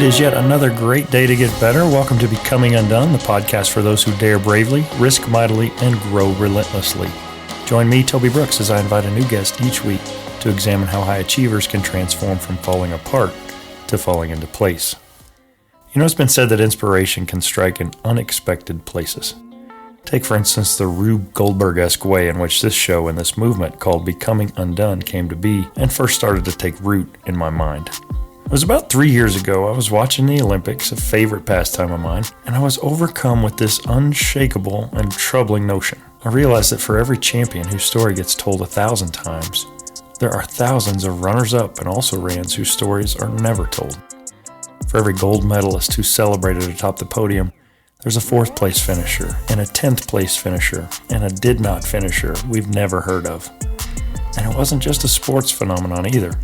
It is yet another great day to get better. Welcome to Becoming Undone, the podcast for those who dare bravely, risk mightily, and grow relentlessly. Join me, Toby Brooks, as I invite a new guest each week to examine how high achievers can transform from falling apart to falling into place. You know, it's been said that inspiration can strike in unexpected places. Take, for instance, the Rube Goldberg-esque way in which this show and this movement called Becoming Undone came to be and first started to take root in my mind. It was about 3 years ago. I was watching the Olympics, a favorite pastime of mine, and I was overcome with this unshakable and troubling notion. I realized that for every champion whose story gets told 1,000 times, there are thousands of runners-up and also-rans whose stories are never told. For every gold medalist who's celebrated atop the podium, there's a 4th place finisher, and a 10th place finisher, and a did not finisher we've never heard of. And it wasn't just a sports phenomenon either.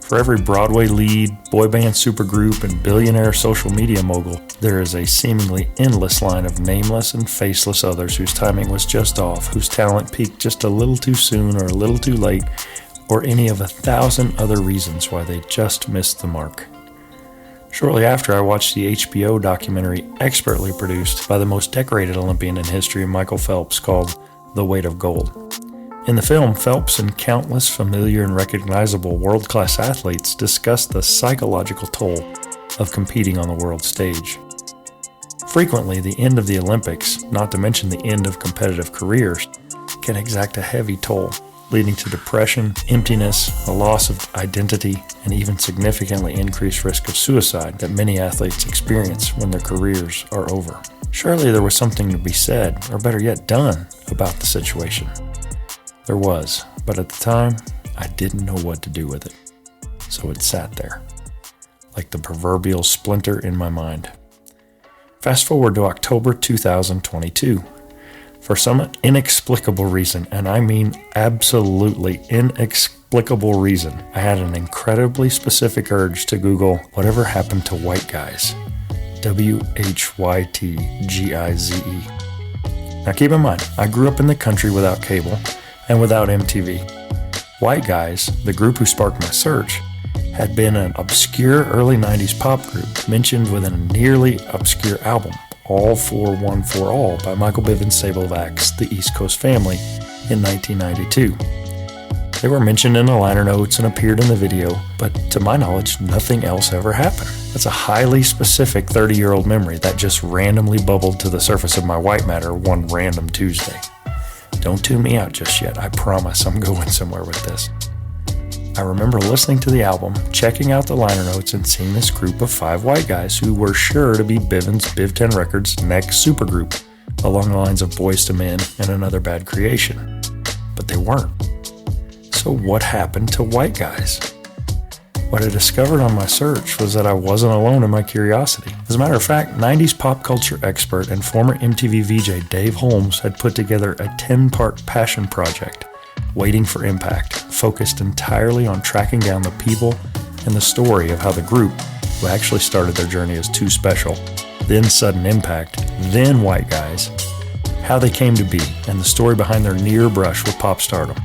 For every Broadway lead, boy band supergroup, and billionaire social media mogul, there is a seemingly endless line of nameless and faceless others whose timing was just off, whose talent peaked just a little too soon or a little too late, or any of 1,000 other reasons why they just missed the mark. Shortly after, I watched the HBO documentary expertly produced by the most decorated Olympian in history, Michael Phelps, called The Weight of Gold. In the film, Phelps and countless familiar and recognizable world-class athletes discuss the psychological toll of competing on the world stage. Frequently, the end of the Olympics, not to mention the end of competitive careers, can exact a heavy toll, leading to depression, emptiness, a loss of identity, and even significantly increased risk of suicide that many athletes experience when their careers are over. Surely there was something to be said, or better yet done, about the situation. There was, but at the time, I didn't know what to do with it. So it sat there, like the proverbial splinter in my mind. Fast forward to October 2022. For some inexplicable reason, and I mean absolutely inexplicable reason, I had an incredibly specific urge to Google whatever happened to white guys. WHYTGIZE. Now keep in mind, I grew up in the country without cable and without MTV. White Guys, the group who sparked my search, had been an obscure early 90s pop group mentioned within a nearly obscure album, All for One for All by Michael Bivins' Sablevax, The East Coast Family, in 1992. They were mentioned in the liner notes and appeared in the video, but to my knowledge, nothing else ever happened. That's a highly specific 30-year-old memory that just randomly bubbled to the surface of my white matter one random Tuesday. Don't tune me out just yet. I promise I'm going somewhere with this. I remember listening to the album, checking out the liner notes, and seeing this group of 5 white guys who were sure to be Bivins' Biv 10 Records' next supergroup, along the lines of Boyz II Men and Another Bad Creation. But they weren't. So what happened to white guys? What I discovered on my search was that I wasn't alone in my curiosity. As a matter of fact, 90s pop culture expert and former MTV VJ Dave Holmes had put together a 10-part passion project, Waiting for Impact, focused entirely on tracking down the people and the story of how the group, who actually started their journey as Too Special, then Sudden Impact, then White Guys, how they came to be, and the story behind their near brush with pop stardom.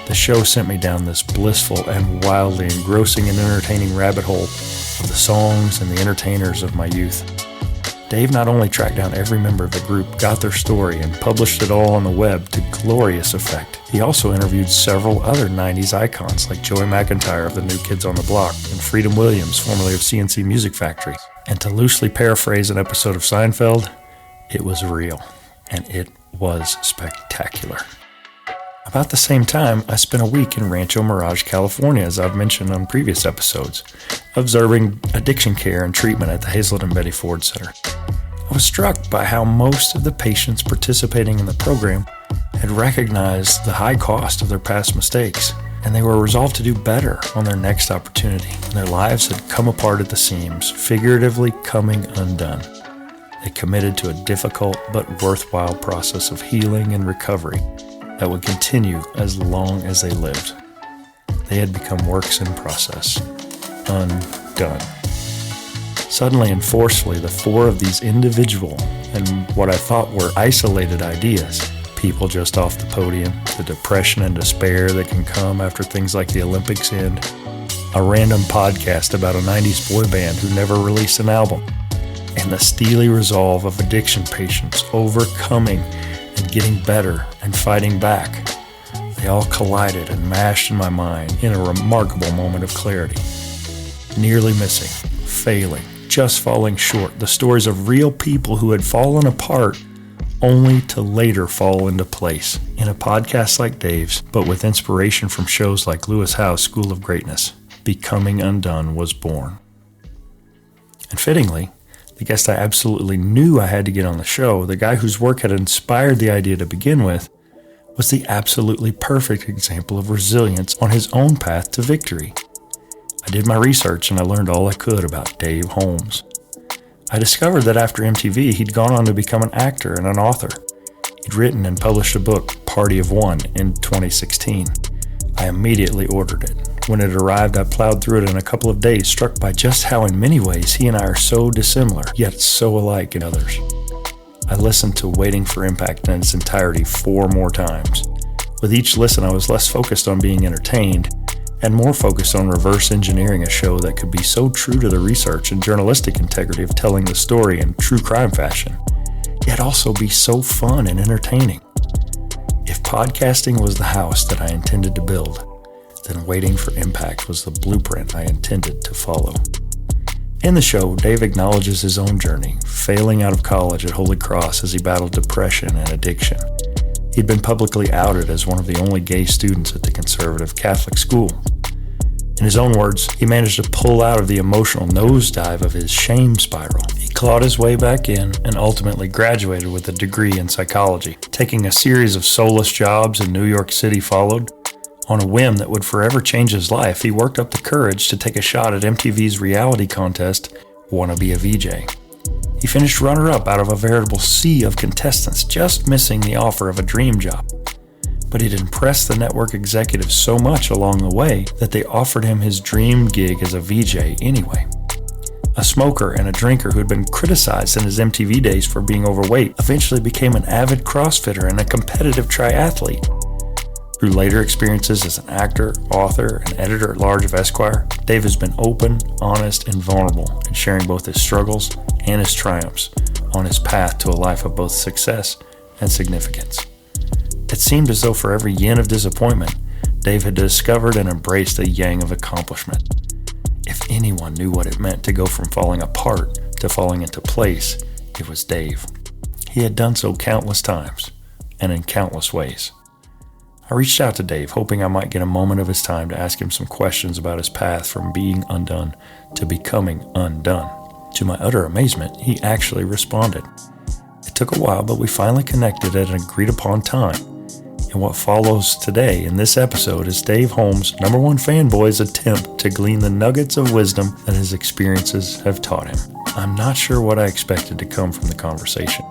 The show sent me down this blissful and wildly engrossing and entertaining rabbit hole of the songs and the entertainers of my youth. Dave not only tracked down every member of the group, got their story, and published it all on the web to glorious effect. He also interviewed several other 90s icons like Joey McIntyre of the New Kids on the Block and Freedom Williams, formerly of CNC Music Factory. And to loosely paraphrase an episode of Seinfeld, it was real, and it was spectacular. About the same time, I spent a week in Rancho Mirage, California, as I've mentioned on previous episodes, observing addiction care and treatment at the Hazlet and Betty Ford Center. I was struck by how most of the patients participating in the program had recognized the high cost of their past mistakes, and they were resolved to do better on their next opportunity, and their lives had come apart at the seams, figuratively coming undone. They committed to a difficult but worthwhile process of healing and recovery that would continue as long as they lived. They had become works in process, undone. Suddenly and forcefully, the 4 of these individual and what I thought were isolated ideas, people just off the podium, the depression and despair that can come after things like the Olympics end, a random podcast about a 90s boy band who never released an album, and the steely resolve of addiction patients overcoming and getting better and fighting back. They all collided and mashed in my mind in a remarkable moment of clarity. Nearly missing, failing, just falling short, the stories of real people who had fallen apart only to later fall into place in a podcast like Dave's, but with inspiration from shows like Lewis Howes' School of Greatness. Becoming Undone was born. And fittingly, the guest I absolutely knew I had to get on the show, the guy whose work had inspired the idea to begin with, was the absolutely perfect example of resilience on his own path to victory. I did my research and I learned all I could about Dave Holmes. I discovered that after MTV, he'd gone on to become an actor and an author. He'd written and published a book, Party of One, in 2016. I immediately ordered it. When it arrived, I plowed through it in a couple of days, struck by just how in many ways he and I are so dissimilar, yet so alike in others. I listened to Waiting for Impact in its entirety 4 more times. With each listen, I was less focused on being entertained and more focused on reverse engineering a show that could be so true to the research and journalistic integrity of telling the story in true crime fashion, yet also be so fun and entertaining. If podcasting was the house that I intended to build, then Waiting for Impact was the blueprint I intended to follow. In the show, Dave acknowledges his own journey, failing out of college at Holy Cross as he battled depression and addiction. He'd been publicly outed as one of the only gay students at the conservative Catholic school. In his own words, he managed to pull out of the emotional nosedive of his shame spiral. He clawed his way back in and ultimately graduated with a degree in psychology. Taking a series of soulless jobs in New York City followed. On a whim that would forever change his life, he worked up the courage to take a shot at MTV's reality contest, Wanna Be a VJ. He finished runner-up out of a veritable sea of contestants, just missing the offer of a dream job. But he'd impressed the network executives so much along the way that they offered him his dream gig as a VJ anyway. A smoker and a drinker who'd been criticized in his MTV days for being overweight eventually became an avid CrossFitter and a competitive triathlete. Through later experiences as an actor, author, and editor-at-large of Esquire, Dave has been open, honest, and vulnerable in sharing both his struggles and his triumphs on his path to a life of both success and significance. It seemed as though for every yin of disappointment, Dave had discovered and embraced a yang of accomplishment. If anyone knew what it meant to go from falling apart to falling into place, it was Dave. He had done so countless times and in countless ways. I reached out to Dave, hoping I might get a moment of his time to ask him some questions about his path from being undone to becoming undone. To my utter amazement, he actually responded. It took a while, but we finally connected at an agreed-upon time. And what follows today in this episode is Dave Holmes' #1 fanboy's attempt to glean the nuggets of wisdom that his experiences have taught him. I'm not sure what I expected to come from the conversation.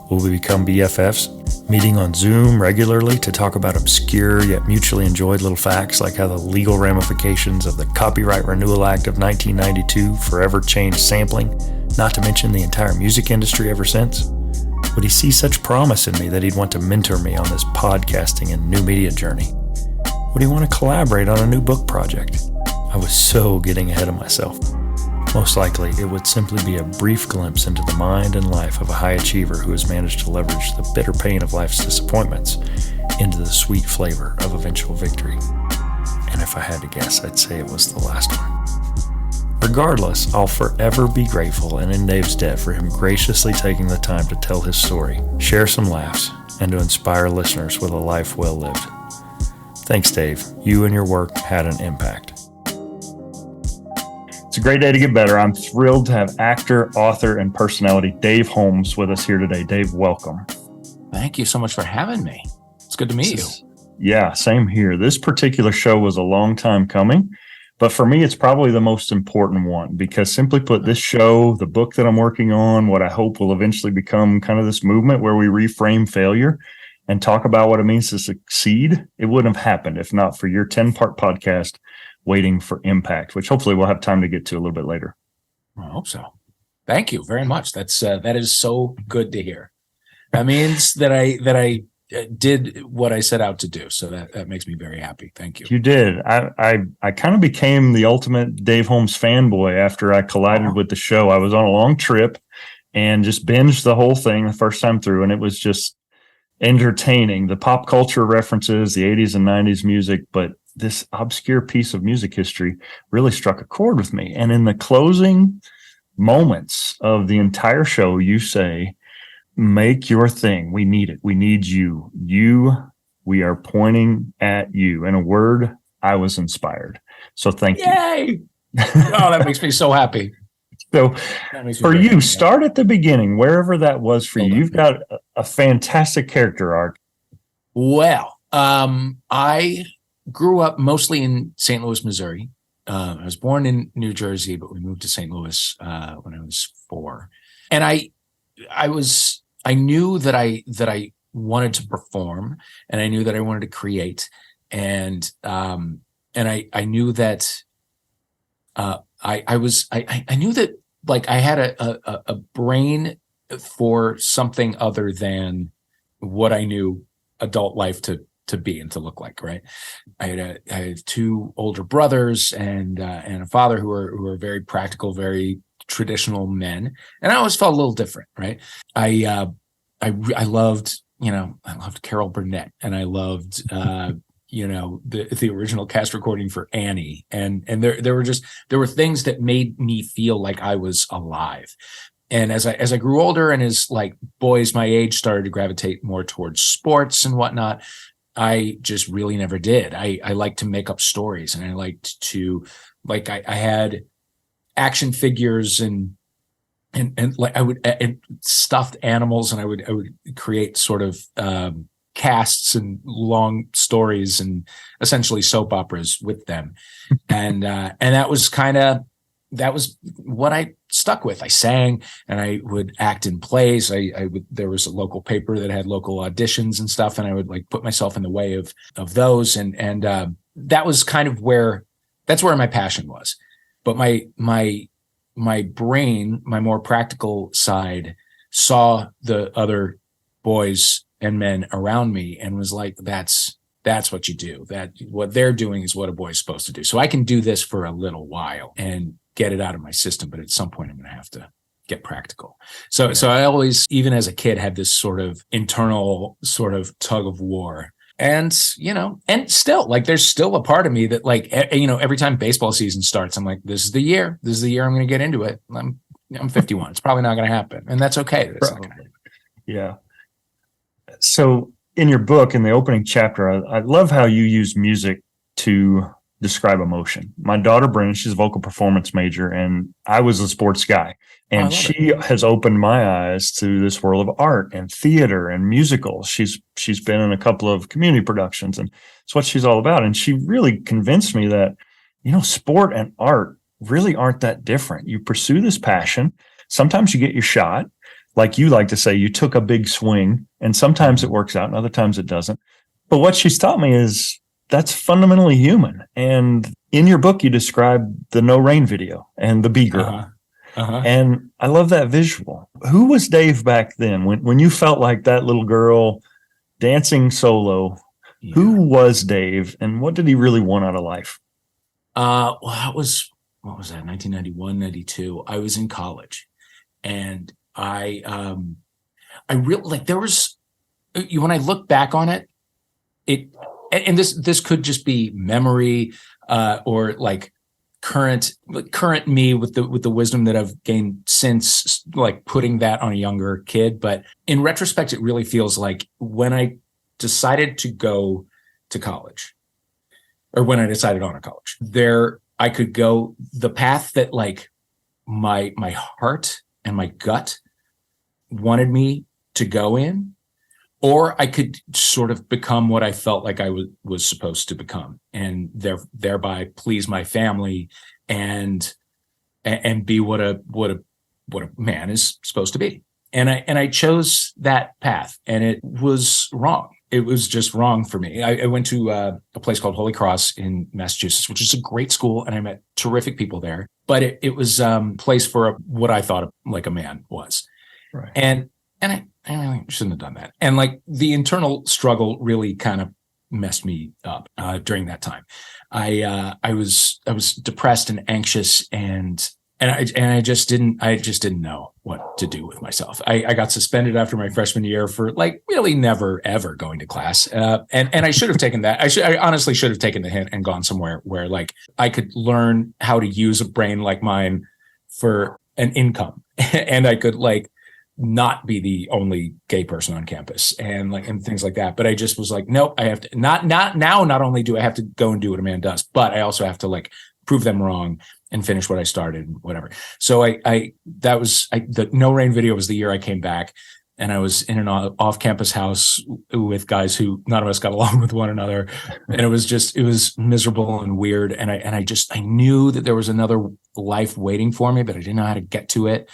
Will we become BFFs, meeting on Zoom regularly to talk about obscure yet mutually enjoyed little facts like how the legal ramifications of the Copyright Renewal Act of 1992 forever changed sampling, not to mention the entire music industry ever since? Would he see such promise in me that he'd want to mentor me on this podcasting and new media journey? Would he want to collaborate on a new book project? I was so getting ahead of myself. Most likely, it would simply be a brief glimpse into the mind and life of a high achiever who has managed to leverage the bitter pain of life's disappointments into the sweet flavor of eventual victory. And if I had to guess, I'd say it was the last one. Regardless, I'll forever be grateful and in Dave's debt for him graciously taking the time to tell his story, share some laughs, and to inspire listeners with a life well lived. Thanks, Dave. You and your work had an impact. It's a great day to get better. I'm thrilled to have actor, author, and personality Dave Holmes with us here today. Dave, welcome. Thank you so much for having me. It's good to meet you. Yeah, same here. This particular show was a long time coming, but for me, it's probably the most important one because simply put, this show, the book that I'm working on, what I hope will eventually become kind of this movement where we reframe failure and talk about what it means to succeed, it wouldn't have happened if not for your 10-part podcast, Waiting for Impact, which hopefully we'll have time to get to a little bit later. I hope so. Thank you very much. That is so good to hear. That means that I did what I set out to do. So that makes me very happy. Thank you. You did. I kind of became the ultimate Dave Holmes fanboy after I collided with the show. I was on a long trip and just binged the whole thing the first time through, and it was just entertaining. The pop culture references, the 80s and 90s music, but this obscure piece of music history really struck a chord with me. And in the closing moments of the entire show, you say, make your thing. We need it. We need you. We are pointing at you. In a word, I was inspired. So thank you. Yay! Oh, that makes me so happy. So for you, start at the beginning, wherever that was for you. You've got a fantastic character arc. Well, I grew up mostly in St. Louis, Missouri. I was born in New Jersey, but we moved to St. Louis when I was 4. And I knew that I wanted to perform, and I knew that I wanted to create, and I knew that I knew that like I had a brain for something other than what I knew adult life to be and to look like. Right. I had 2 older brothers and a father who were very practical, very traditional men. And I always felt a little different. Right. I loved, I loved Carol Burnett, and I loved, the original cast recording for Annie. And there were things that made me feel like I was alive. And as I grew older, and as like boys my age started to gravitate more towards sports and whatnot, I just really never did. I liked to make up stories, and I liked to, like, I had action figures and like I would and stuffed animals, and I would create sort of casts and long stories and essentially soap operas with them. And that was what I stuck with. I sang, and I would act in plays. There was a local paper that had local auditions and stuff, and I would like put myself in the way of those. And that was kind of that's where my passion was. But my brain, my more practical side, saw the other boys and men around me and was like, that's what you do. That what they're doing is what a boy's supposed to do. So I can do this for a little while and get it out of my system, but at some point I'm going to have to get practical. So I always, even as a kid, had this sort of internal sort of tug of war. And, and still, like, there's still a part of me that, like, every time baseball season starts, I'm like, this is the year I'm going to get into it. I'm 51. It's probably not going to happen. And that's okay. That's not gonna happen. Yeah. So in your book, in the opening chapter, I love how you use music to describe emotion. My daughter, Brenda, she's a vocal performance major, and I was a sports guy. And she has opened my eyes to this world of art and theater and musicals. She's been in a couple of community productions, and it's what she's all about. And she really convinced me that, sport and art really aren't that different. You pursue this passion. Sometimes you get your shot. Like you like to say, you took a big swing, and sometimes it works out and other times it doesn't. But what she's taught me is that's fundamentally human. And in your book, you describe the No Rain video and the Bee Girl. And I love that visual. Who was Dave back then when you felt like that little girl dancing solo? Yeah. Who was Dave, and what did he really want out of life? Well, that was, what was that? 1991, 92. I was in college, and I really, like, there was, when I look back on it, and this could just be memory, or like current me with the wisdom that I've gained since, like, putting that on a younger kid. But in retrospect, it really feels like when I decided to go to college, or when I decided on a college, I could go the path that, like, my heart and my gut wanted me to go in, or I could sort of become what I felt like I was supposed to become, and thereby please my family and be what a man is supposed to be. And I chose that path, and it was wrong. It was just wrong for me. I went to a place called Holy Cross in Massachusetts, which is a great school, and I met terrific people there. But it was a place for what I thought like a man was. Right. And I I shouldn't have done that. And like the internal struggle really kind of messed me up during that time. I was depressed and anxious and I just didn't know what to do with myself. I got suspended after my freshman year for like really never ever going to class. And I should have taken that. I honestly should have taken the hint and gone somewhere where like I could learn how to use a brain like mine for an income, and I could like not be the only gay person on campus and things like that. But I just was like, nope, I have to not only do I have to go and do what a man does, but I also have to like prove them wrong and finish what I started, whatever. So the No Rain video was the year I came back, and I was in an off-campus house with guys who none of us got along with one another. And it was miserable and weird. And I knew that there was another life waiting for me, but I didn't know how to get to it.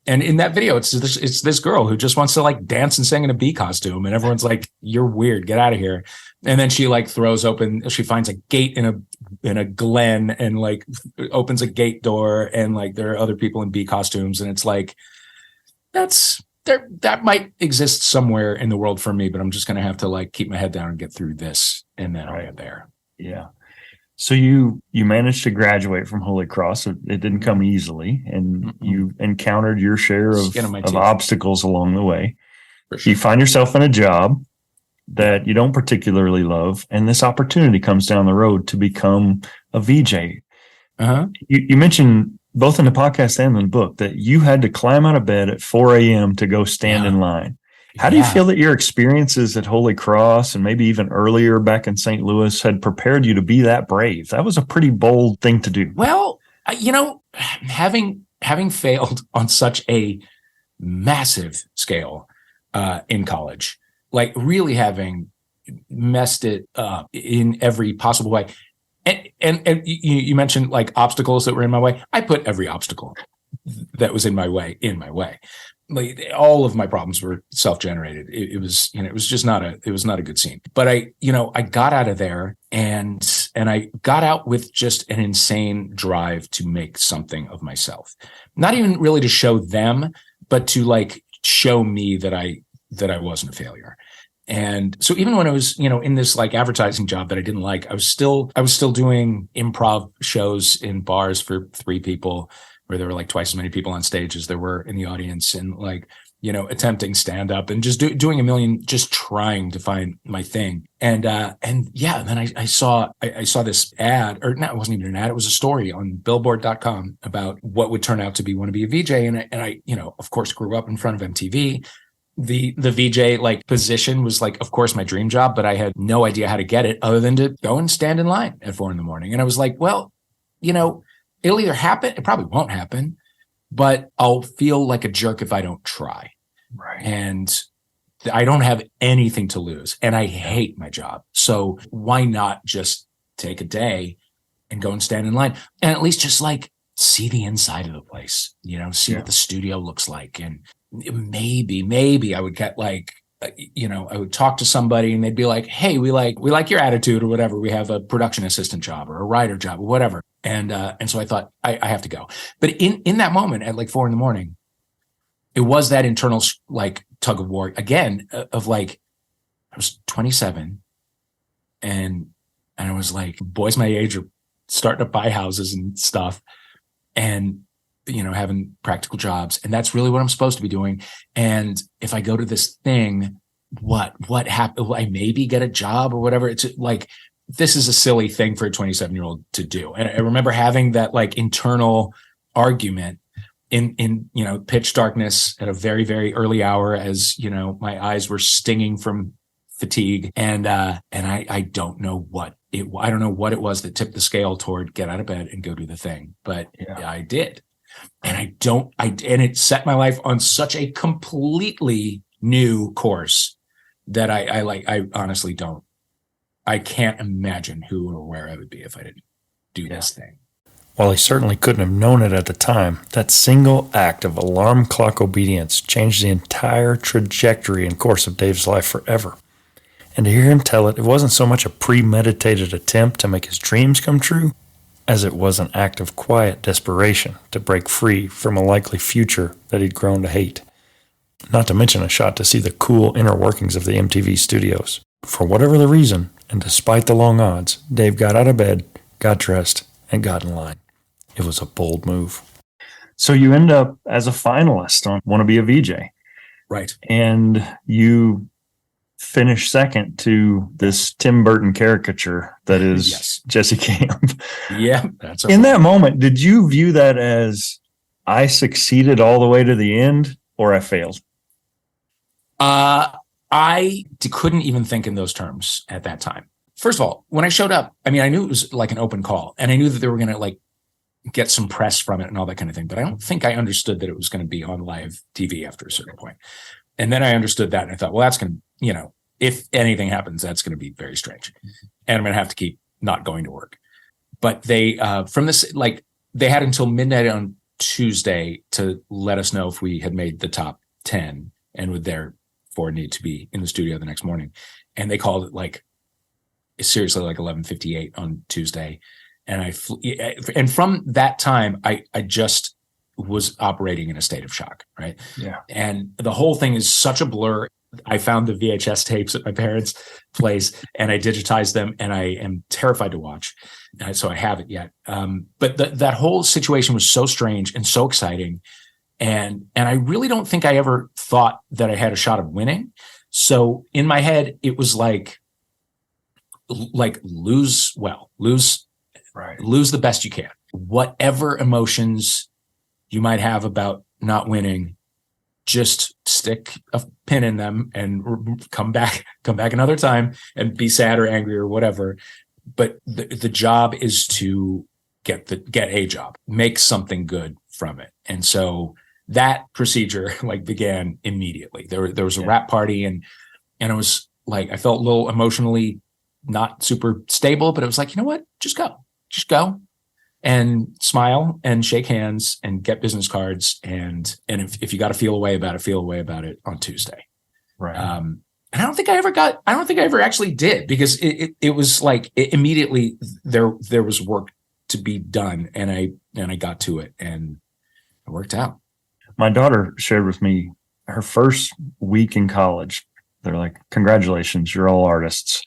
And in that video, it's this girl who just wants to like dance and sing in a bee costume. And everyone's like, you're weird, get out of here. And then she like she finds a gate in a glen and like opens a gate door. And like there are other people in bee costumes. And it's like, that might exist somewhere in the world for me, but I'm just going to have to like keep my head down and get through this. And then I'll get there. Yeah. So you managed to graduate from Holy Cross. It didn't come easily, and you encountered your share of obstacles along the way. Sure. You find yourself in a job that you don't particularly love, and this opportunity comes down the road to become a VJ. Uh-huh. You mentioned both in the podcast and in the book that you had to climb out of bed at 4 a.m. to go stand in line. How do you feel that your experiences at Holy Cross and maybe even earlier back in St. Louis had prepared you to be that brave? That was a pretty bold thing to do. Well, having failed on such a massive scale in college, like really having messed it up in every possible way. And you mentioned like obstacles that were in my way. I put every obstacle that was in my way. Like all of my problems were self-generated. It was just not a good scene. But I got out of there and I got out with just an insane drive to make something of myself. Not even really to show them, but to like show me that I wasn't a failure. And so even when I was, in this like advertising job that I didn't like, I was still doing improv shows in bars for 3 people, where there were like twice as many people on stage as there were in the audience, and like, attempting stand up and just doing a million, just trying to find my thing. And then I saw this ad, or no, it wasn't even an ad. It was a story on billboard.com about what would turn out to be want to be a VJ. And I, of course, grew up in front of MTV. The VJ like position was like, of course, my dream job, but I had no idea how to get it other than to go and stand in line at 4 a.m. And I was like, well, it'll either happen. It probably won't happen, but I'll feel like a jerk if I don't try. Right. And I don't have anything to lose, and I hate my job. So why not just take a day and go and stand in line and at least just like see the inside of the place, see what the studio looks like. And maybe I would get like, I would talk to somebody and they'd be like, hey, we like your attitude or whatever. We have a production assistant job or a writer job or whatever. And so I thought I have to go. But in that moment at like 4 a.m, it was that internal like tug of war again of like, I was 27 and I was like, boys my age are starting to buy houses and stuff and, having practical jobs. And that's really what I'm supposed to be doing. And if I go to this thing, what happened? Will I maybe get a job or whatever? It's like, this is a silly thing for a 27-year-old to do. And I remember having that like internal argument in pitch darkness at a very, very early hour as, my eyes were stinging from fatigue. And I don't know what it was that tipped the scale toward get out of bed and go do the thing. But I did. And and it set my life on such a completely new course that I honestly don't. I can't imagine who or where I would be if I didn't do this thing. While he certainly couldn't have known it at the time, that single act of alarm clock obedience changed the entire trajectory and course of Dave's life forever. And to hear him tell it, it wasn't so much a premeditated attempt to make his dreams come true, as it was an act of quiet desperation to break free from a likely future that he'd grown to hate. Not to mention a shot to see the cool inner workings of the MTV studios. For whatever the reason, and despite the long odds, Dave got out of bed, got dressed, and got in line. It was a bold move. So you end up as a finalist on Wanna Be a VJ. Right. And you finish second to this Tim Burton caricature that is Jesse Camp. Yeah. That's in that moment, did you view that as I succeeded all the way to the end or I failed? I couldn't even think in those terms at that time. First of all, when I showed up, I mean, I knew it was like an open call and I knew that they were going to like get some press from it and all that kind of thing. But I don't think I understood that it was going to be on live TV after a certain point. And then I understood that and I thought, well, that's going to, you know, if anything happens, that's going to be very strange. And I'm going to have to keep not going to work. But they, from this, like they had until midnight on Tuesday to let us know if we had made the top 10 and would therefore need to be in the studio the next morning. And they called it like, seriously, like 11:58 on Tuesday. And and from that time, I just was operating in a state of shock. Right. Yeah. And the whole thing is such a blur. I found the VHS tapes at my parents' place and I digitized them and I am terrified to watch. So I haven't yet. But that whole situation was so strange and so exciting. And I really don't think I ever thought that I had a shot of winning. So in my head, it was like lose the best you can. Whatever emotions you might have about not winning, just stick a pin in them and come back another time and be sad or angry or whatever. But the job is to get a job, make something good from it. And so that procedure like began immediately. There was a rap party and it was like, I felt a little emotionally not super stable, but it was like, you know what? Just go and smile and shake hands and get business cards. And if you got to feel a way about it on Tuesday. Right. And I don't think I ever actually did because it was like immediately there was work to be done and I got to it and it worked out. My daughter shared with me her first week in college. They're like, congratulations, you're all artists.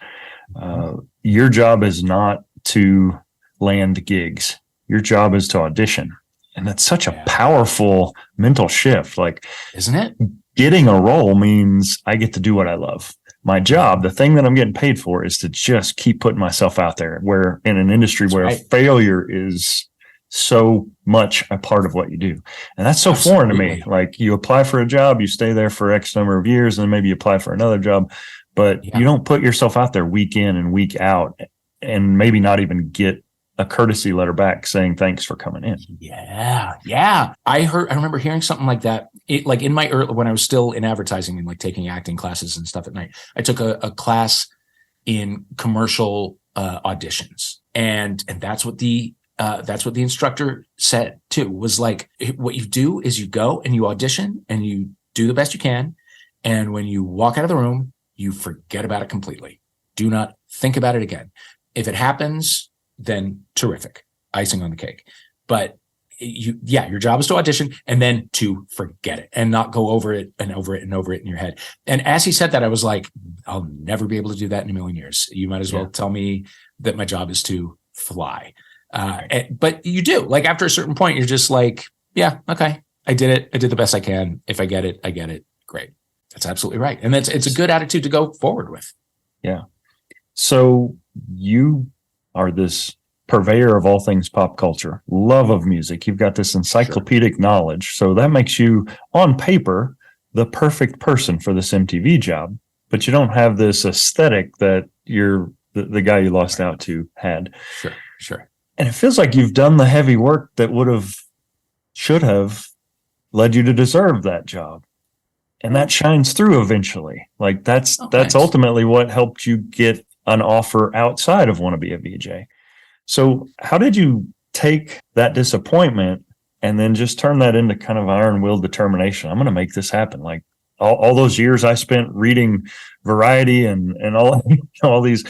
Your job is not to land gigs. Your job is to audition. And that's such a powerful mental shift. Like, isn't it? Getting a role means I get to do what I love. My job, the thing that I'm getting paid for is to just keep putting myself out there, where in an industry where failure is so much a part of what you do. And that's so foreign to me. Like, you apply for a job, you stay there for X number of years, and then maybe you apply for another job, but you don't put yourself out there week in and week out and maybe not even get a courtesy letter back saying thanks for coming in. Yeah. I remember hearing something like that. Like in my when I was still in advertising and like taking acting classes and stuff at night, I took a class in commercial auditions, and that's what the instructor said too. Was like, what you do is you go and you audition and you do the best you can, and when you walk out of the room, you forget about it completely. Do not think about it again. If it happens, then terrific, icing on the cake. But your job is to audition and then to forget it and not go over it and over it and over it in your head. And as he said that, I was like, I'll never be able to do that in a million years. You might as well tell me that my job is to fly. But you do. Like, after a certain point, you're just like, yeah, okay, I did it. I did the best I can. If I get it, I get it. Great. That's absolutely right. And it's a good attitude to go forward with. Yeah. So you are this purveyor of all things pop culture, love of music. You've got this encyclopedic knowledge. So that makes you, on paper, the perfect person for this MTV job. But you don't have this aesthetic that the guy you lost out to had. Sure. And it feels like you've done the heavy work that should have led you to deserve that job. And that shines through eventually. Like, that's ultimately what helped you get an offer outside of Wanna Be a VJ. So how did you take that disappointment and then just turn that into kind of iron-willed determination? I'm going to make this happen. Like, all those years I spent reading Variety and all these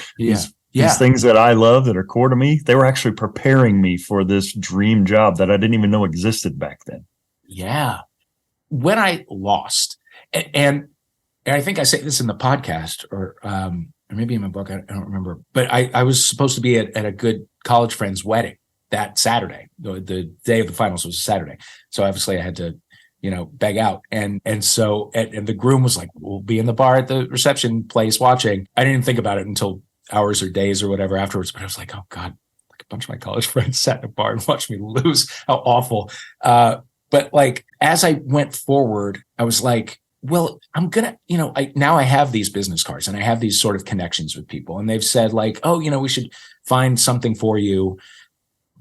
things that I love that are core to me, they were actually preparing me for this dream job that I didn't even know existed back then. Yeah. When I lost, And I think I say this in the podcast or maybe in my book, I don't remember, but I was supposed to be at a good college friend's wedding that Saturday. The day of the finals was a Saturday. So obviously I had to, beg out. And so the groom was like, we'll be in the bar at the reception place watching. I didn't think about it until hours or days or whatever afterwards, but I was like, oh God, like a bunch of my college friends sat in a bar and watched me lose. How awful. But like, as I went forward, I was like, well, I'm going to, now I have these business cards and I have these sort of connections with people, and they've said like, oh, we should find something for you,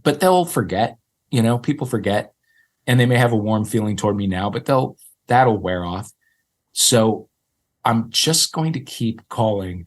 but they'll forget, people forget, and they may have a warm feeling toward me now, but that'll wear off. So I'm just going to keep calling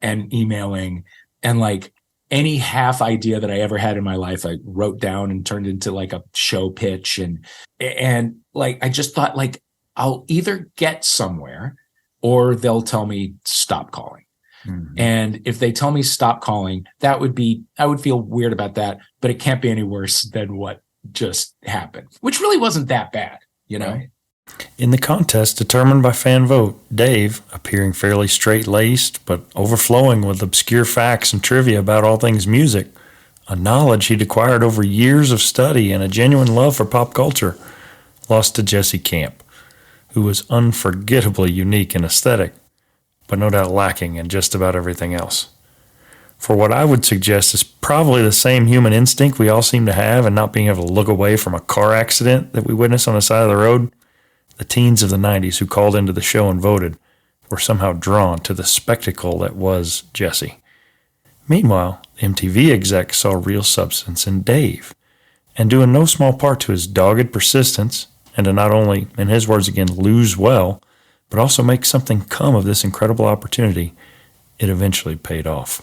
and emailing, and like any half idea that I ever had in my life, I wrote down and turned into like a show pitch. And like, I just thought like, I'll either get somewhere or they'll tell me stop calling. Mm-hmm. And if they tell me stop calling, I would feel weird about that, but it can't be any worse than what just happened, which really wasn't that bad, Right. In the contest determined by fan vote, Dave, appearing fairly straight-laced but overflowing with obscure facts and trivia about all things music, a knowledge he'd acquired over years of study and a genuine love for pop culture, lost to Jesse Camp, who was unforgettably unique in aesthetic, but no doubt lacking in just about everything else. For what I would suggest is probably the same human instinct we all seem to have in not being able to look away from a car accident that we witnessed on the side of the road, the teens of the 90s who called into the show and voted were somehow drawn to the spectacle that was Jesse. Meanwhile, MTV execs saw real substance in Dave, and due in no small part to his dogged persistence, and to not only, in his words again, lose well, but also make something come of this incredible opportunity, it eventually paid off.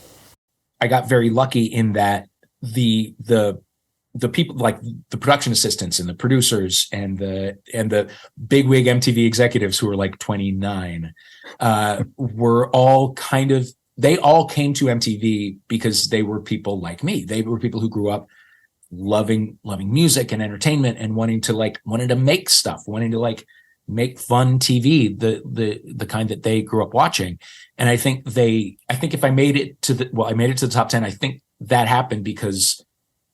I got very lucky in that the people, like the production assistants and the producers and the bigwig MTV executives who were like 29 were all they all came to MTV because they were people like me. They were people who grew up loving music and entertainment and wanting to make stuff, wanting to like make fun TV, the kind that they grew up watching. And I think if I made it to the top 10, I think that happened because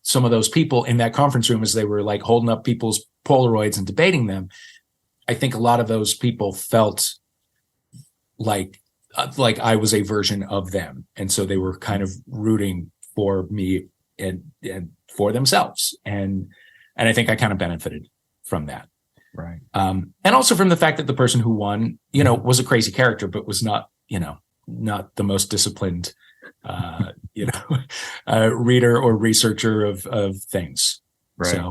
some of those people in that conference room, as they were like holding up people's Polaroids and debating them, I think a lot of those people felt like I was a version of them. And so they were kind of rooting for me and for themselves. And I think I kind of benefited from that. Right. And also from the fact that the person who won, was a crazy character, but was not, not the most disciplined, reader or researcher of things. Right.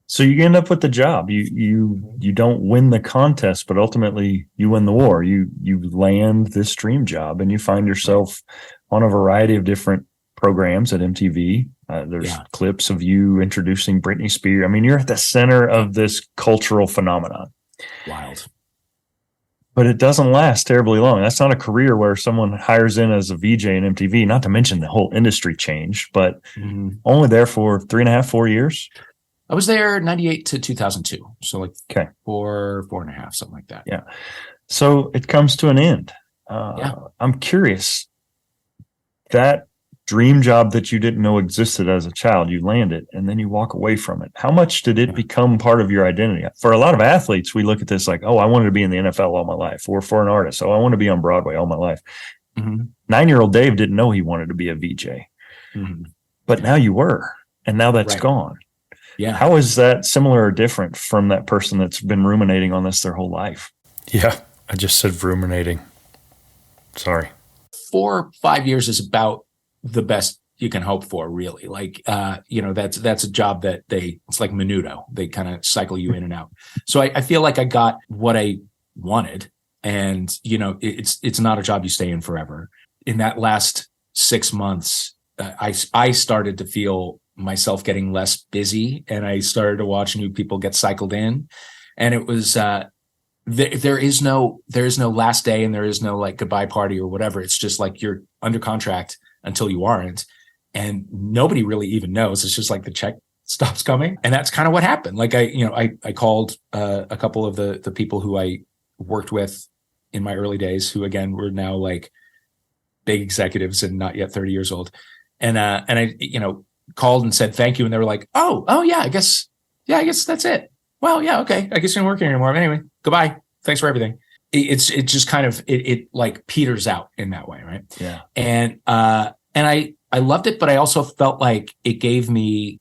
So you end up with the job. You don't win the contest, but ultimately you win the war. You land this dream job, and you find yourself on a variety of different programs at MTV. There's clips of you introducing Britney Spears. I mean, you're at the center of this cultural phenomenon. Wild. But it doesn't last terribly long. That's not a career where someone hires in as a VJ in MTV, not to mention the whole industry changed, but only there for 3.5, 4 years. I was there 98 to 2002. So like 4.5, something like that. Yeah. So it comes to an end. I'm curious, that dream job that you didn't know existed as a child, you land it, and then you walk away from it. How much did it become part of your identity? For a lot of athletes, we look at this like, oh, I wanted to be in the NFL all my life. Or for an artist, oh, I want to be on Broadway all my life. 9-year-old Dave didn't know he wanted to be a VJ. But now you were, and now that's gone. Yeah. How is that similar or different from that person that's been ruminating on this their whole life? Yeah, I just said ruminating. Sorry. 4 or 5 years is about the best you can hope for, really. Like, that's a job that it's like Menudo. They kind of cycle you in and out. So I feel like I got what I wanted, and, it's not a job you stay in forever. In that last 6 months, I started to feel myself getting less busy, and I started to watch new people get cycled in. And it was, there is no last day, and there is no like goodbye party or whatever. It's just like you're under contract until you aren't, and nobody really even knows. It's just like the check stops coming, and that's kind of what happened. Like I called a couple of the people who I worked with in my early days, who again were now like big executives and not yet 30 years old. And I, called and said thank you. And they were like, oh yeah, I guess that's it. Well, yeah, okay. I guess you're not working anymore. But anyway, goodbye. Thanks for everything. It just kind of, it like peters out in that way. Right. Yeah. And I loved it, but I also felt like it gave me,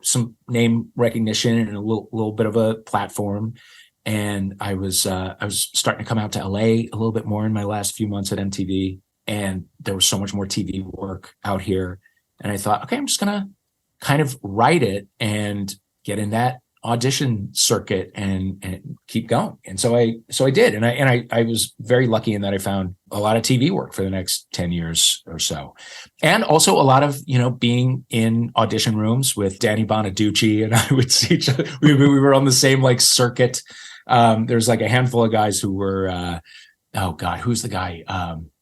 some name recognition and a little bit of a platform. And I was starting to come out to LA a little bit more in my last few months at MTV. And there was so much more TV work out here. And I thought, okay, I'm just going to kind of write it and get in that audition circuit and keep going. And so I did. And I was very lucky in that I found a lot of TV work for the next 10 years or so. And also a lot of, being in audition rooms with Danny Bonaducci, and I would see each other. We were on the same like circuit. There's like a handful of guys who were, who's the guy?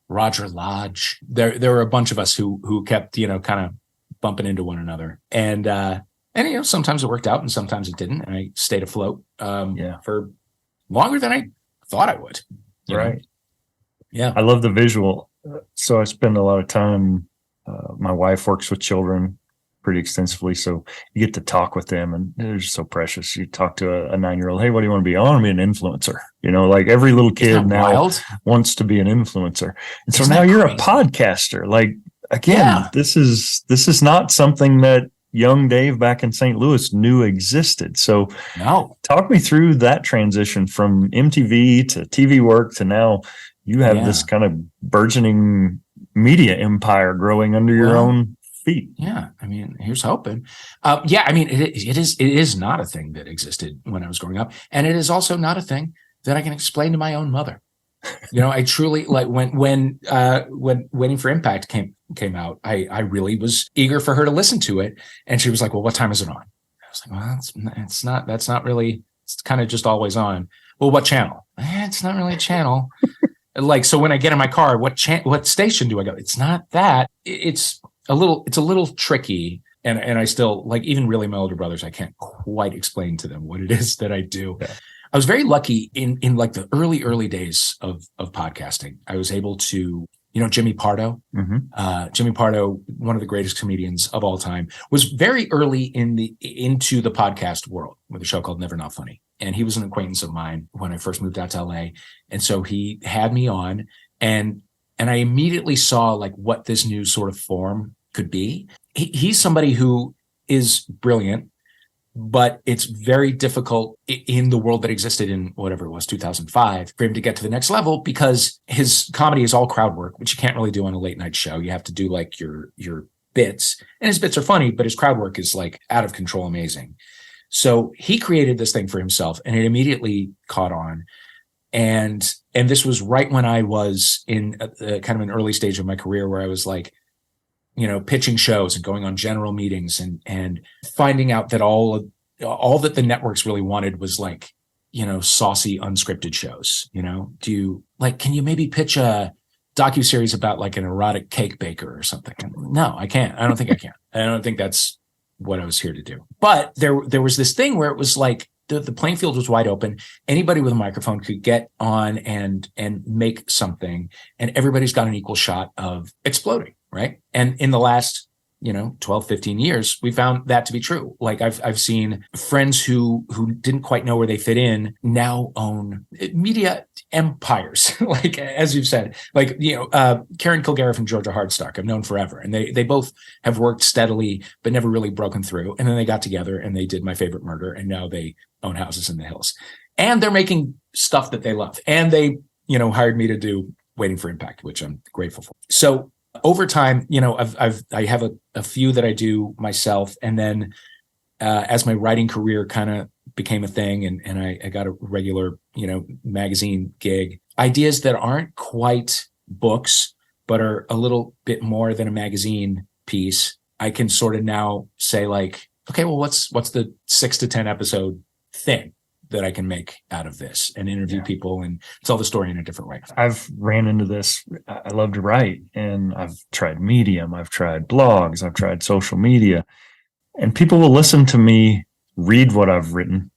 Roger Lodge. There were a bunch of us who kept, kind of bumping into one another. And sometimes it worked out and sometimes it didn't. And I stayed afloat for longer than I thought I would. Right. Yeah. I love the visual. So I spend a lot of time. My wife works with children pretty extensively. So you get to talk with them and they're just so precious. You talk to a 9-year-old, hey, what do you want to be? I want to be an influencer. Like every little kid now wants to be an influencer. And so now you're a podcaster. Like, again, this is not something that young Dave back in St. Louis knew existed. So talk me through that transition from MTV to TV work to now you have this kind of burgeoning media empire growing under your own feet. Yeah. I mean, here's hoping. It is not a thing that existed when I was growing up. And it is also not a thing that I can explain to my own mother. I truly like when Waiting for Impact came out, I really was eager for her to listen to it. And she was like, well, what time is it on? I was like, well, that's not really, it's kind of just always on. Well, what channel? It's not really a channel. Like, so when I get in my car, what station do I go? It's not that. It's a little tricky. And I still, like, even really my older brothers, I can't quite explain to them what it is that I do. Yeah. I was very lucky in like the early days of podcasting. I was able to, Jimmy Pardo, Jimmy Pardo, one of the greatest comedians of all time, was very early into the podcast world with a show called Never Not Funny. And he was an acquaintance of mine when I first moved out to LA. And so he had me on and I immediately saw like what this new sort of form could be. He's somebody who is brilliant, but it's very difficult in the world that existed in whatever it was, 2005, for him to get to the next level because his comedy is all crowd work, which you can't really do on a late night show. You have to do like your bits, and his bits are funny, but his crowd work is like out of control, amazing. So he created this thing for himself and it immediately caught on. And this was right when I was in kind of an early stage of my career where I was like, pitching shows and going on general meetings and finding out that all that the networks really wanted was like, saucy, unscripted shows. Can you maybe pitch a docuseries about like an erotic cake baker or something? No, I can't. I don't think I can. I don't think that's what I was here to do. But there was this thing where it was like the playing field was wide open. Anybody with a microphone could get on and make something, and everybody's got an equal shot of exploding. Right. And in the last, 12, 15 years, we found that to be true. Like I've seen friends who didn't quite know where they fit in now own media empires. Like, as you've said, like, Karen Kilgariff and Georgia Hardstock I've known forever. And they both have worked steadily, but never really broken through. And then they got together and they did My Favorite Murder. And now they own houses in the hills and they're making stuff that they love. And they, hired me to do Waiting for Impact, which I'm grateful for. So over time, I have a few that I do myself. And then as my writing career kind of became a thing and I got a regular, magazine gig, ideas that aren't quite books, but are a little bit more than a magazine piece, I can sort of now say like, okay, well, what's the 6 to 10 episode thing that I can make out of this and interview people and tell the story in a different way. I've ran into this. I love to write and I've tried Medium. I've tried blogs. I've tried social media, and people will listen to me read what I've written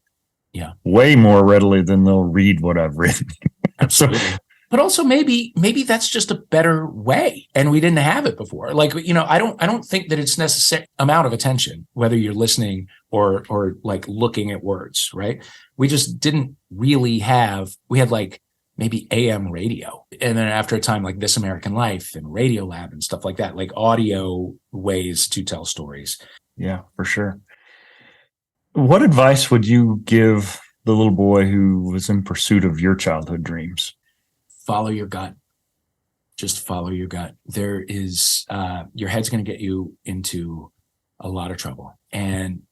Yeah. way more readily than they'll read what I've written. Absolutely. But also maybe that's just a better way, and we didn't have it before. Like, I don't think that it's necessary amount of attention, whether you're listening or like looking at words, right? We just didn't really have. We had like maybe AM radio, and then after a time like This American Life and Radio Lab and stuff like that, like audio ways to tell stories. Yeah, for sure. What advice would you give the little boy who was in pursuit of your childhood dreams? Follow your gut. Just follow your gut. There is, your head's going to get you into a lot of trouble. And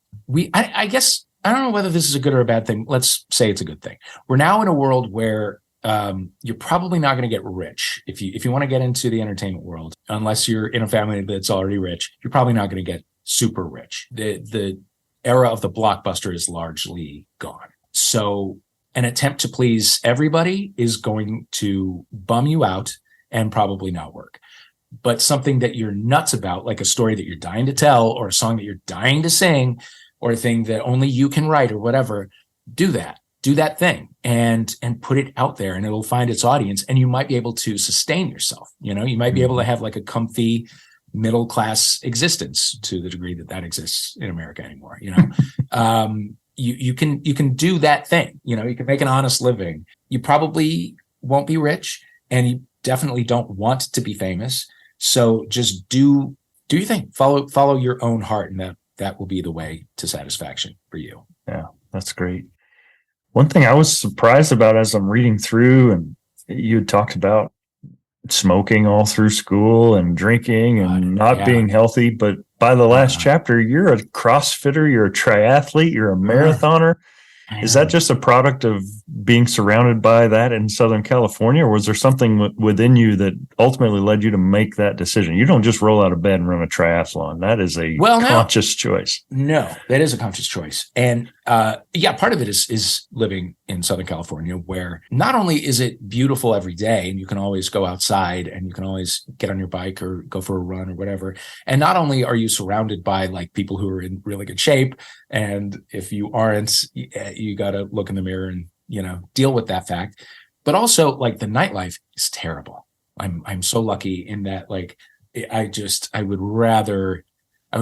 I guess, I don't know whether this is a good or a bad thing. Let's say it's a good thing. We're now in a world where you're probably not going to get rich. If you want to get into the entertainment world, unless you're in a family that's already rich, you're probably not going to get super rich. The era of the blockbuster is largely gone. So an attempt to please everybody is going to bum you out and probably not work. But something that you're nuts about, like a story that you're dying to tell, or a song that you're dying to sing, or a thing that only you can write, or whatever, do that thing and put it out there, and it'll find its audience, and you might be able to sustain yourself. You might be able to have like a comfy middle class existence, to the degree that exists in America anymore. You can do that thing. You can make an honest living. You probably won't be rich, and you definitely don't want to be famous. So just do your thing. Follow your own heart, and that will be the way to satisfaction for you. Yeah, that's great. One thing I was surprised about as I'm reading through, and you had talked about smoking all through school and drinking and not being healthy, but by the last chapter, you're a CrossFitter, you're a triathlete, you're a marathoner. Is that just a product of being surrounded by that in Southern California, or was there something within you that ultimately led you to make that decision? You don't just roll out of bed and run a triathlon. That is a conscious choice. No, that is a conscious choice. And part of it is living in Southern California, where not only is it beautiful every day, and you can always go outside and you can always get on your bike or go for a run or whatever. And not only are you surrounded by like people who are in really good shape, and if you aren't, you got to look in the mirror and, deal with that fact. But also, like, the nightlife is terrible. I'm so lucky in that, like, I would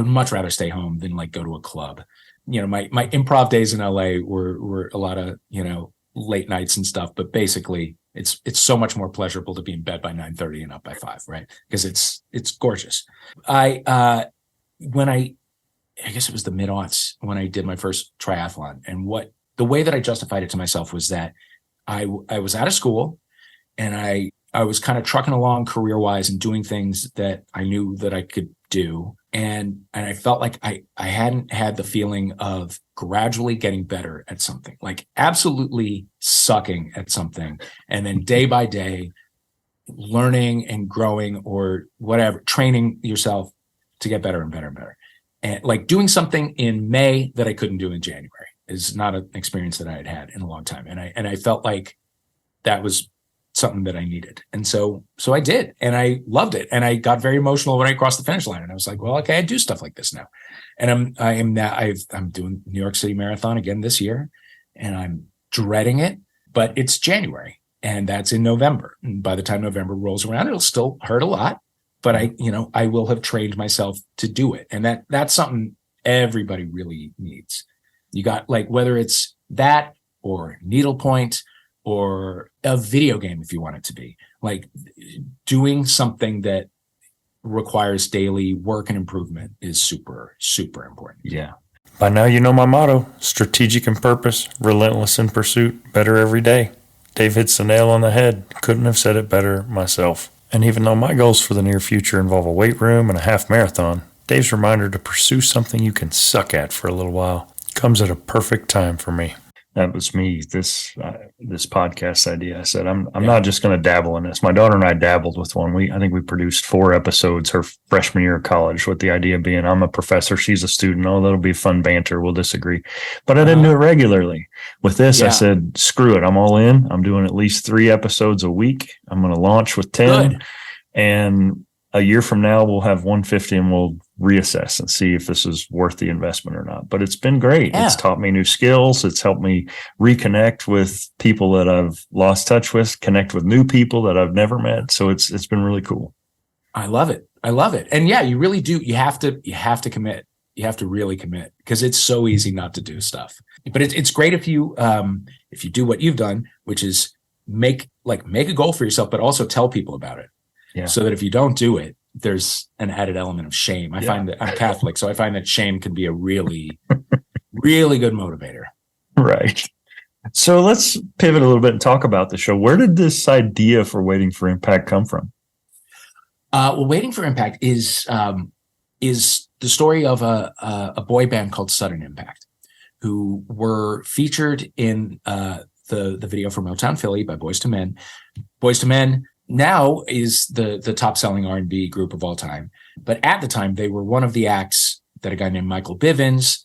much rather stay home than like go to a club. My improv days in LA were a lot of, late nights and stuff, but basically it's so much more pleasurable to be in bed by 9:30 and up by 5, right? Because it's gorgeous. I guess it was the mid-aughts when I did my first triathlon, and the way that I justified it to myself was that I was out of school, and I was kind of trucking along career-wise and doing things that I knew that I could do. And I felt like I hadn't had the feeling of gradually getting better at something, like absolutely sucking at something. And then day by day, learning and growing, or whatever, training yourself to get better and better and better. And like doing something in May that I couldn't do in January is not an experience that I had in a long time. And I felt like that was something that I needed. And so I did, and I loved it. And I got very emotional when I crossed the finish line, and I was like, well, okay, I do stuff like this now. And I'm doing New York City Marathon again this year, and I'm dreading it, but it's January, and that's in November. And by the time November rolls around, it'll still hurt a lot, but I will have trained myself to do it. And that's something everybody really needs. You got, like, whether it's that or needlepoint or a video game, if you want it to be, like, doing something that requires daily work and improvement is super, super important. Yeah. By now, you know my motto: strategic in purpose, relentless in pursuit, better every day. Dave hits the nail on the head. Couldn't have said it better myself. And even though my goals for the near future involve a weight room and a half marathon, Dave's reminder to pursue something you can suck at for a little while comes at a perfect time for me. That was me, this podcast idea. I said, I'm not just going to dabble in this. My daughter and I dabbled with one. I think we produced 4 episodes her freshman year of college, with the idea being I'm a professor, she's a student. Oh, that'll be fun banter. We'll disagree. But I didn't do it regularly. With this, I said, screw it. I'm all in. I'm doing at least 3 episodes a week. I'm going to launch with 10. Good. And a year from now, we'll have 150, and we'll reassess and see if this is worth the investment or not. But it's been great. Yeah. It's taught me new skills. It's helped me reconnect with people that I've lost touch with, connect with new people that I've never met. So it's been really cool. I love it. And yeah, you really do. You have to commit. You have to really commit, because it's so easy not to do stuff. But it's great if you do what you've done, which is make a goal for yourself, but also tell people about it. Yeah. So that if you don't do it, there's an added element of shame. I find that I'm Catholic, so I find that shame can be a really, really good motivator. Right. So let's pivot a little bit and talk about the show. Where did this idea for Waiting for Impact come from? Well, Waiting for Impact is the story of a boy band called Sudden Impact, who were featured in the video for Motown Philly by Boyz II Men. Boyz II Men now is the top selling R&B group of all time. But at the time, they were one of the acts that a guy named Michael Bivins,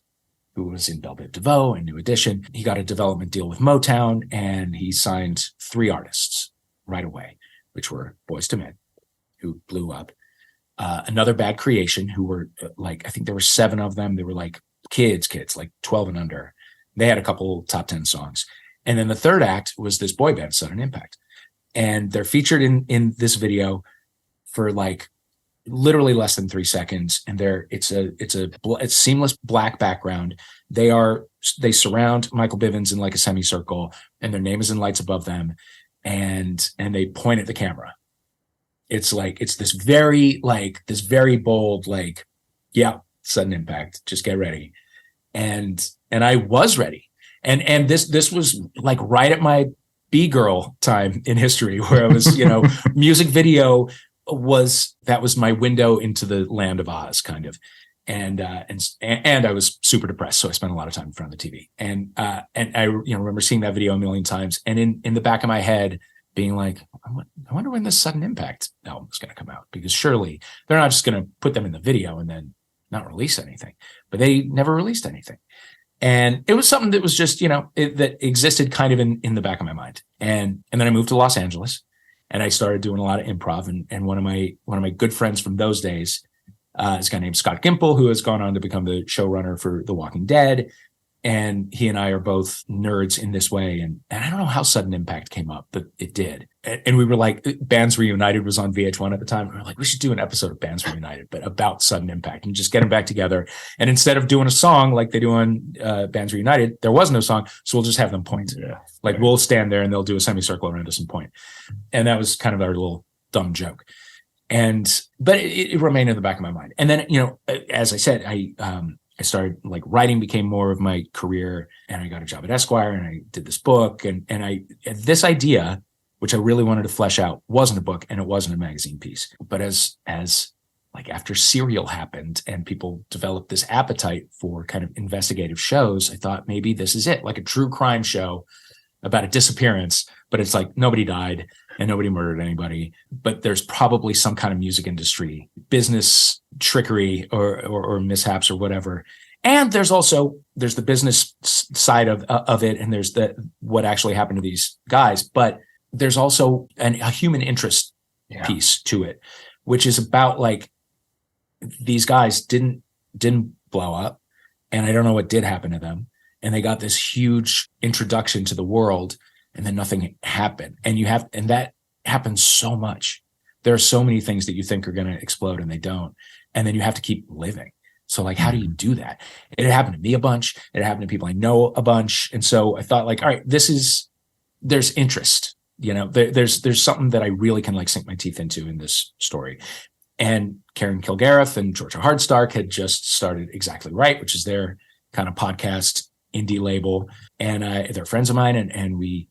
who was in Belle Biv DeVoe and New Edition, he got a development deal with Motown, and he signed 3 artists right away, which were Boyz II Men, who blew up. Another Bad Creation, who were I think there were 7 of them. They were like kids, like 12 and under. They had a couple top 10 songs. And then the third act was this boy band, Sudden Impact. And they're featured in this video for literally less than 3 seconds. And it's seamless black background. They surround Michael Bivins in a semicircle, and their name is in lights above them. And they point at the camera. It's this very bold, Sudden Impact, just get ready. And I was ready. And this was right at my B-girl time in history, where I was, music video was my window into the land of Oz, kind of. And I was super depressed, so I spent a lot of time in front of the TV. And I remember seeing that video a million times, and in the back of my head being I wonder when this Sudden Impact album is going to come out, because surely they're not just going to put them in the video and then not release anything. But they never released anything. And it was something that was just, that existed kind of in the back of my mind. And then I moved to Los Angeles, and I started doing a lot of improv. And one of my good friends from those days is a guy named Scott Gimple, who has gone on to become the showrunner for The Walking Dead. And he and I are both nerds in this way. And I don't know how Sudden Impact came up, but it did. And we were Bands Reunited was on VH1 at the time. We were we should do an episode of Bands Reunited, but about Sudden Impact, and just get them back together. And instead of doing a song like they do on Bands Reunited, there was no song. So we'll just have them point. Yeah. We'll stand there and they'll do a semicircle around us and point. And that was kind of our little dumb joke. But it remained in the back of my mind. And then, as I said, I started writing became more of my career, and I got a job at Esquire, and I did this book, and this idea, which I really wanted to flesh out, wasn't a book and it wasn't a magazine piece. But as after Serial happened and people developed this appetite for kind of investigative shows, I thought maybe this is it, a true crime show about a disappearance, but it's nobody died and nobody murdered anybody, but there's probably some kind of music industry, business trickery or mishaps or whatever. And there's the business side of it. And there's what actually happened to these guys, but there's also a human interest piece to it, which is about these guys didn't blow up, and I don't know what did happen to them. And they got this huge introduction to the world, and then nothing happened. And that happens so much. There are so many things that you think are going to explode and they don't. And then you have to keep living. So how do you do that? It happened to me a bunch. It happened to people I know a bunch. And so I thought all right, there's interest, there's something that I really can sink my teeth into in this story. And Karen Kilgariff and Georgia Hardstark had just started Exactly Right, which is their kind of podcast indie label. And they're friends of mine. And we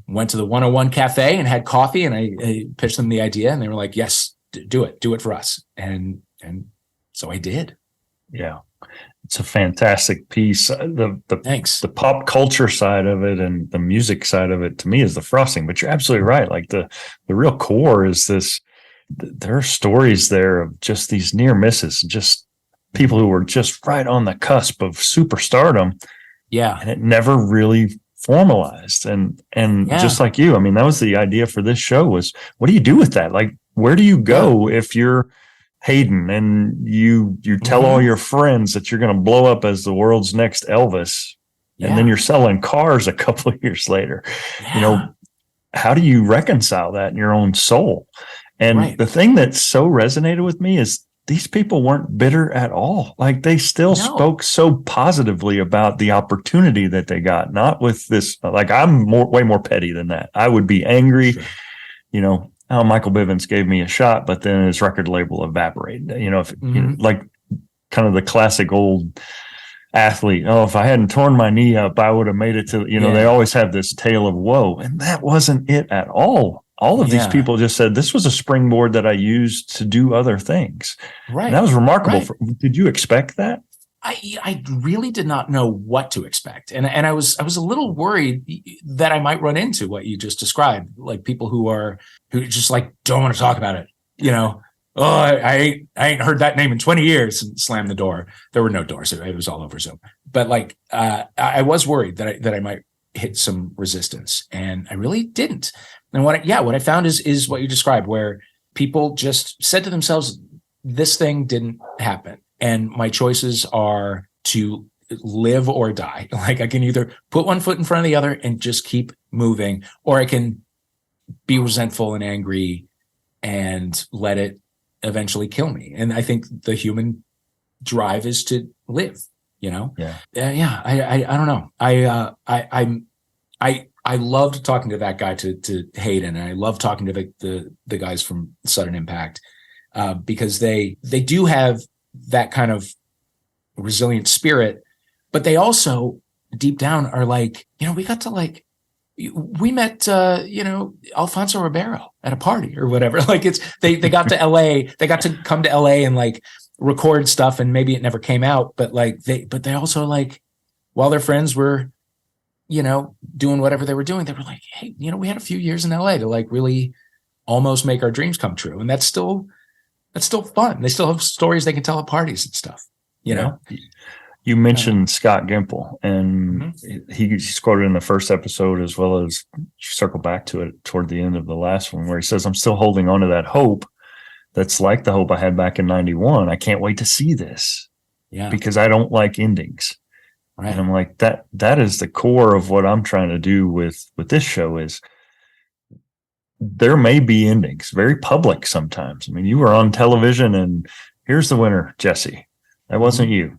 went to the 101 Cafe and had coffee, and I pitched them the idea, and they were yes, do it for us. And so I did. Yeah. It's a fantastic piece. Thanks. The pop culture side of it and the music side of it, to me, is the frosting, but you're absolutely right. The real core is this. There are stories there of just these near misses, just people who were just right on the cusp of superstardom. Yeah. And it never really formalized. And just like you, that was the idea for this show, was what do you do with that? Where do you go if you're Hayden, and you tell all your friends that you're going to blow up as the world's next Elvis, and then you're selling cars a couple of years later. How do you reconcile that in your own soul? And the thing that so resonated with me is these people weren't bitter at all. Like, they still spoke so positively about the opportunity that they got, not with this, like, I'm way more petty than that. I would be angry, Michael Bivins gave me a shot, but then his record label evaporated, like kind of the classic old athlete. Oh, if I hadn't torn my knee up, I would have made it to, they always have this tale of woe, and that wasn't it at all. All of these people just said, this was a springboard that I used to do other things. Right. And that was remarkable. Did you expect that? I really did not know what to expect. And I was a little worried that I might run into what you just described, like people who just like don't want to talk about it. Oh, I ain't heard that name in 20 years, and slam the door. There were no doors. It was all over Zoom. But like, I was worried that I might hit some resistance, and I really didn't. And what I found is what you described, where people just said to themselves, this thing didn't happen, and my choices are to live or die. Like, I can either put one foot in front of the other and just keep moving, or I can be resentful and angry and let it eventually kill me. And I think the human drive is to live, I don't know. I loved talking to that guy, to Hayden, and I love talking to the guys from Sudden Impact, because they do have that kind of resilient spirit, but they also deep down are like, we got to we met Alfonso Ribeiro at a party or whatever. Like, they got to LA, they got to come to LA and like record stuff, and maybe it never came out, but they also, like, while their friends were doing whatever they were doing, they were like, hey, we had a few years in LA to like really almost make our dreams come true. And that's still fun. They still have stories they can tell at parties and stuff, You mentioned Scott Gimple, and he's quoted in the first episode, as well as circle back to it toward the end of the last one, where he says, I'm still holding on to that hope that's like the hope I had back in 91. I can't wait to see this because I don't like endings. Right. And I'm like, that is the core of what I'm trying to do with this show. Is there may be endings, very public sometimes. I mean, you were on television and here's the winner, Jesse. That wasn't you.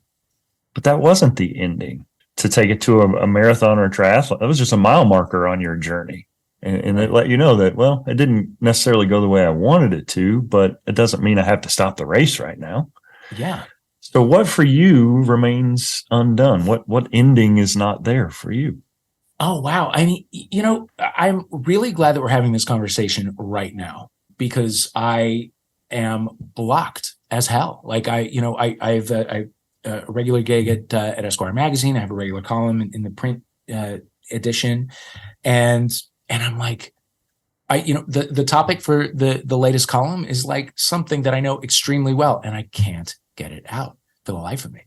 But that wasn't the ending. To take it to a marathon or a triathlon, that was just a mile marker on your journey. And it let you know that, well, it didn't necessarily go the way I wanted it to, but it doesn't mean I have to stop the race right now. Yeah. So what for you remains undone? What ending is not there for you? Oh, wow. I mean, I'm really glad that we're having this conversation right now, because I am blocked as hell. Like, I have a regular gig at Esquire magazine. I have a regular column in the print edition, and I'm like, the topic for the latest column is like something that I know extremely well, and I can't get it out for the life of me.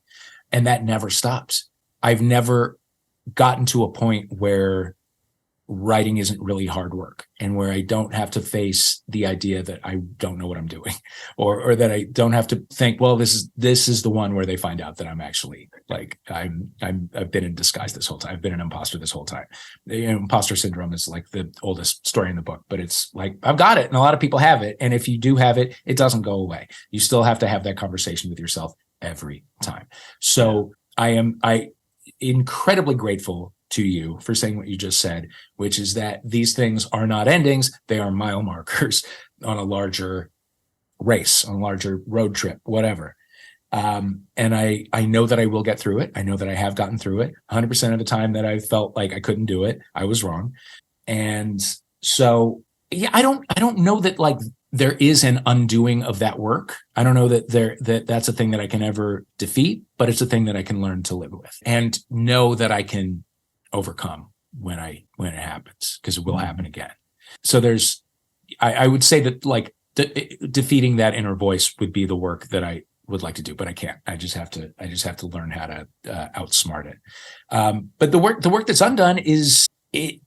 And that never stops. I've never gotten to a point where writing isn't really hard work, and where I don't have to face the idea that I don't know what I'm doing, or that I don't have to think, well, this is the one where they find out that I'm actually like, I've been in disguise this whole time. I've been an imposter this whole time. Imposter syndrome is like the oldest story in the book, but it's like, I've got it. And a lot of people have it. And if you do have it, it doesn't go away. You still have to have that conversation with yourself every time. So I incredibly grateful to you for saying what you just said, which is that these things are not endings. They are mile markers on a larger race, on a larger road trip, whatever. And I know that I will get through it. I know that I have gotten through it. 100% of the time that I felt like I couldn't do it, I was wrong. And so, I don't know that like there is an undoing of that work. I don't know that that's a thing that I can ever defeat, but it's a thing that I can learn to live with and know that I can overcome when it happens, because it will happen again. So I would say that like defeating that inner voice would be the work that I would like to do, but I can't. I just have to learn how to outsmart it. But the work that's undone is I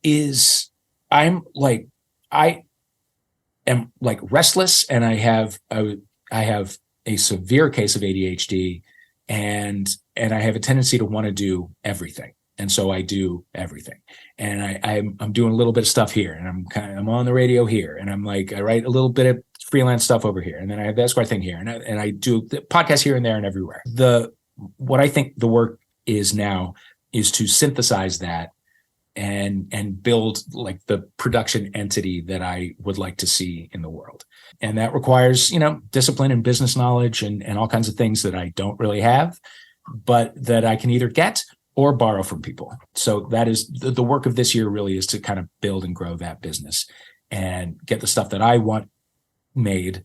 am like restless, and I have a severe case of ADHD, and I have a tendency to want to do everything. And so I do everything. And I'm doing a little bit of stuff here, and I'm on the radio here, and I'm like, I write a little bit of freelance stuff over here, and then I have the Esquire thing here, and I do the podcast here and there and everywhere. What I think the work is now is to synthesize that and build like the production entity that I would like to see in the world. And that requires, discipline and business knowledge and all kinds of things that I don't really have, but that I can either get or borrow from people. So that is the work of this year, really, is to kind of build and grow that business and get the stuff that I want made,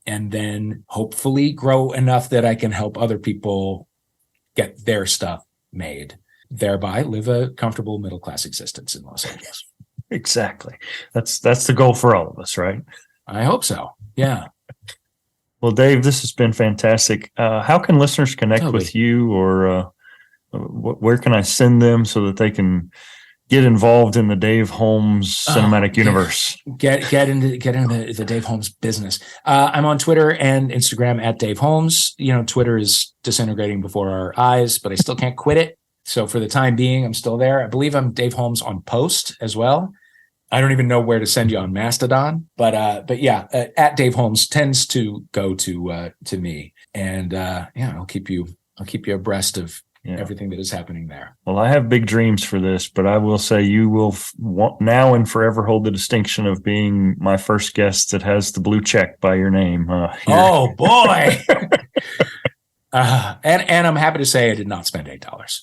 and then hopefully grow enough that I can help other people get their stuff made, thereby live a comfortable middle-class existence in Los Angeles. Exactly. That's the goal for all of us, right? I hope so. Yeah. Well, Dave, this has been fantastic. How can listeners connect Totally. with you, or where can I send them so that they can get involved in the Dave Holmes cinematic universe? Get into the Dave Holmes business. I'm on Twitter and Instagram at Dave Holmes. Twitter is disintegrating before our eyes, but I still can't quit it. So for the time being, I'm still there. I believe I'm Dave Holmes on Post as well. I don't even know where to send you on Mastodon, but yeah, at Dave Holmes tends to go to me, and I'll keep you abreast of everything that is happening there. Well, I have big dreams for this, but I will say you will now and forever hold the distinction of being my first guest that has the blue check by your name. Oh boy! And I'm happy to say I did not spend $8.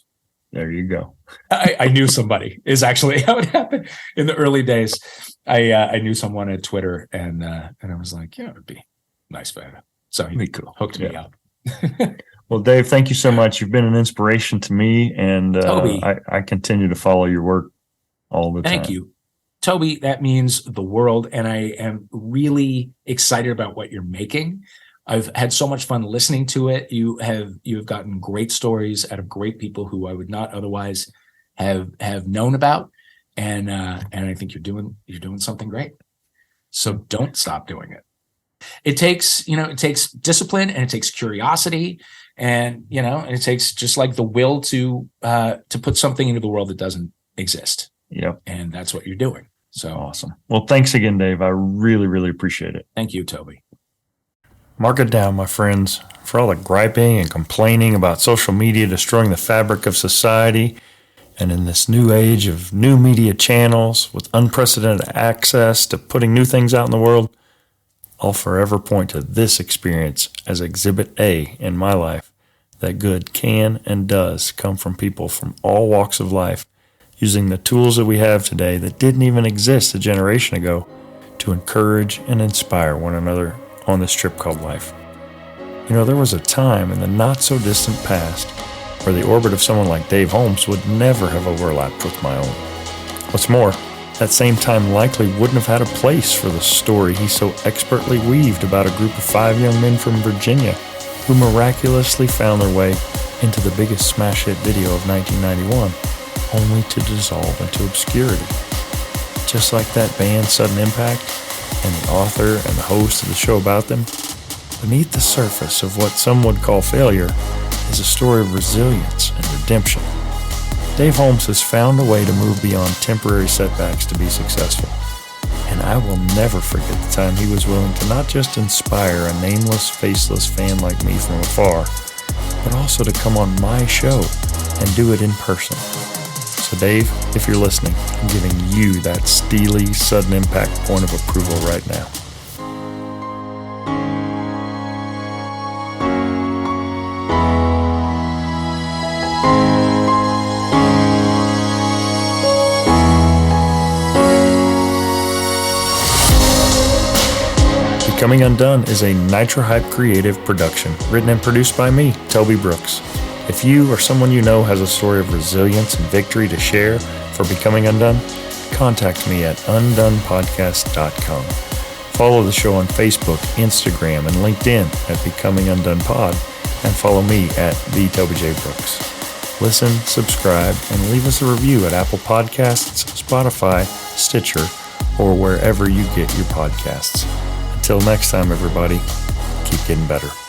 There you go. I knew somebody is actually how it happened in the early days. I knew someone at Twitter, and I was like, it'd be nice for him. So he hooked me up. Well, Dave, thank you so much. You've been an inspiration to me, and I continue to follow your work all the time. Thank you, Toby. That means the world, and I am really excited about what you're making. I've had so much fun listening to it. You have gotten great stories out of great people who I would not otherwise have known about, and I think you're doing something great. So don't stop doing it. It takes discipline, and it takes curiosity, and it takes just like the will to put something into the world that doesn't exist. Yep. And that's what you're doing. So awesome. Well, thanks again, Dave. I really, really appreciate it. Thank you, Toby. Mark it down, my friends, for all the griping and complaining about social media destroying the fabric of society. And in this new age of new media channels with unprecedented access to putting new things out in the world, I'll forever point to this experience as Exhibit A in my life, that good can and does come from people from all walks of life, using the tools that we have today that didn't even exist a generation ago to encourage and inspire one another on this trip called life. There was a time in the not-so-distant past where the orbit of someone like Dave Holmes would never have overlapped with my own. What's more, that same time likely wouldn't have had a place for the story he so expertly weaved about a group of 5 young men from Virginia who miraculously found their way into the biggest smash hit video of 1991, only to dissolve into obscurity. Just like that band Sudden Impact, and the author and the host of the show about them, beneath the surface of what some would call failure is a story of resilience and redemption. Dave Holmes has found a way to move beyond temporary setbacks to be successful. And I will never forget the time he was willing to not just inspire a nameless, faceless fan like me from afar, but also to come on my show and do it in person. So Dave, if you're listening, I'm giving you that steely, sudden impact point of approval right now. Becoming Undone is a Nitro Hype Creative production, written and produced by me, Toby Brooks. If you or someone you know has a story of resilience and victory to share for Becoming Undone, contact me at undonepodcast.com. Follow the show on Facebook, Instagram, and LinkedIn at Becoming Undone Pod, and follow me at the Toby J. Brooks. Listen, subscribe, and leave us a review at Apple Podcasts, Spotify, Stitcher, or wherever you get your podcasts. Until next time, everybody, keep getting better.